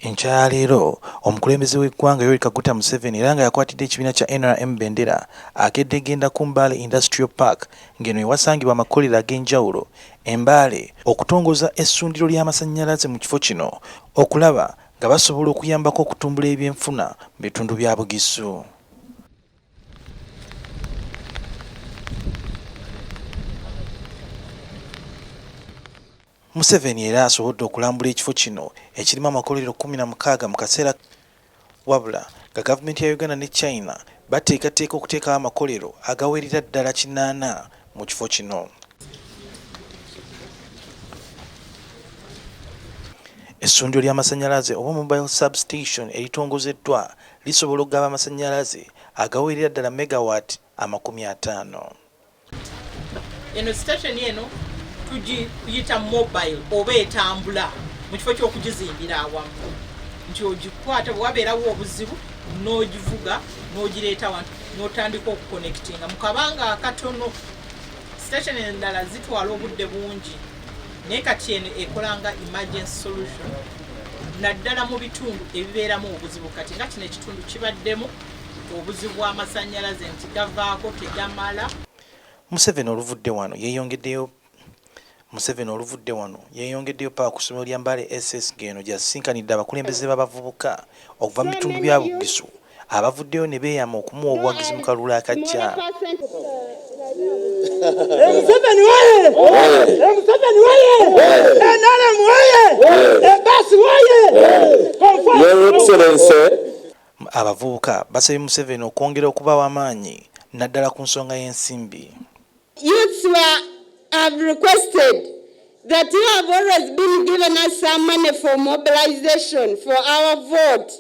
Enkya leero omukulembeze w'eggwanga Yoweri Kaguta Museveni era nga yakwatidde ekibiina kya NRM Bendera akedde genda ku Mbale Industrial Park ng'eno ewasangibwa amakolero ag'enjawulo Mbale okutongoza essundiro ly'amasannyalaze mu kifo kino okulaba nga basobola okuyambako okutumbula ebyenfuna mu bitundu bya Bugisu. Museveni era asobodde okulambula ekifo kino ekirimu amakolero 16 mu kaseera wabula nga gavumenti ya Uganda ne China bateekateeka okuteekawo amakolero agawerera ddala 80 mu kifo kino. Essundiro ly'amasannyalaze oba mobile substation eritongozeddwa lisobola okugaba amasannyalaze agawerera ddala megawatt 50. Eno station eno kuyita mobile oba etambula mu kifo ky'okugizimbira awamu nti ogikwata bwabeerawo obuzibu n'ogivuga n'ogireeta wantu n'otandika okuconnectinga mu kabanga akatono. Station endala zitwala obudde bungi naye kati eno ekolanga emergency solution naddala mu bitundu ebibeeramu obuzibu. Kati nga kino ekitundu kibaddemu obuzibu bw'amasannyalaze nti gavaako tegamala. Museveni oluvudde wano yeeyongeddeyo paka ku ssomero lya Mbale SS ng'eno gy'asinkanidde abakulembeze b'abavubuka okuva mu bitundu bya Bugisu abavuddeyo ne beeyama okumuwa obuwagizi mu kalulu akajja. Museveni waye! Museveni waye! NRM waye! Basi waye! Your Excellency. Abavubuka basabye Museveni okwongera okubawa amaanyi naddala ku nsonga y'ensimbi. Have requested that you have always been given us some money for mobilization for our vote.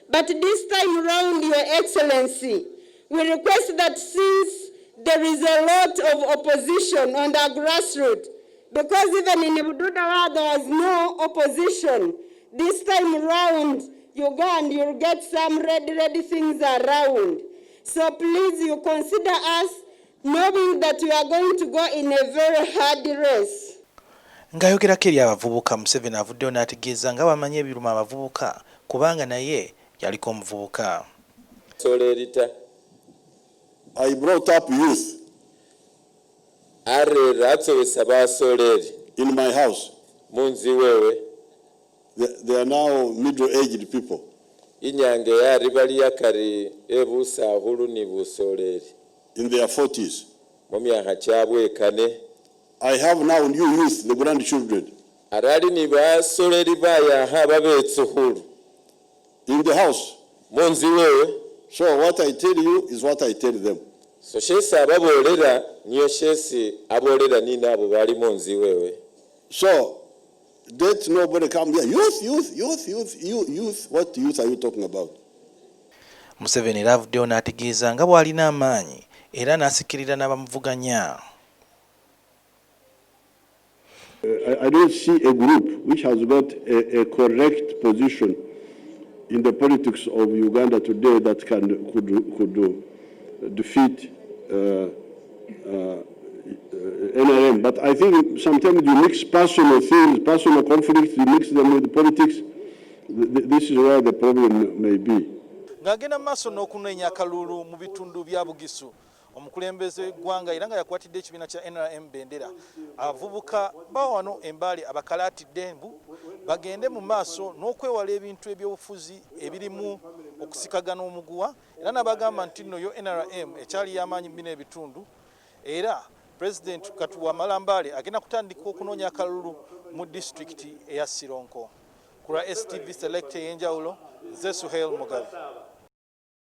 But this time around, Your Excellency, we request that since there is a lot of opposition on the grassroots, because even in Bududawa there was no opposition, this time around, you go and you'll get some ready things around. So please, you consider us knowing that we are going to go in a very hard race. Ng'ayogerako eri abavubuka, Museveni avuddeyo n'ategeeza nga bamanyi ebiruma abavubuka kubanga naye yaliko omuvubuka. I brought up youth in my house. They are now middle-aged people. In their 40s. I have now new youth, the grandchildren. In the house. So what I tell you is what I tell them. So let nobody come here. Youth. What youth are you talking about? Museveni era avuddeyo n'ategeeza nga bw'alina amaanyi era n'asikirira n'abamuvuganya. I don't see a group which has got a correct position in the politics of Uganda today that could defeat NRM. But I think sometimes you mix personal things, personal conflicts, you mix them with politics. This is where the problem may be. Ng'agenda maaso n'okunenya akalulu mu bitundu bya Bugisu, omukulembeze w'eggwanga era nga yakwatidde ekibiina kya NRM Bendera abavubuka bawano Mbale abakalaatidde embu bagende mu maaso n'okwewala ebintu ebyobufuzi ebirimu okusikagana omuguwa era n'abagamba nti nno yo NRM ekyali y'amaanyi mu bino ebitundu era President Katuwamala Mbale agenda kutandika okunoonya akalulu mu disitulikiti eya Sironko. Kula STV Select ey'enjawulo, Zesuhel Mugabe.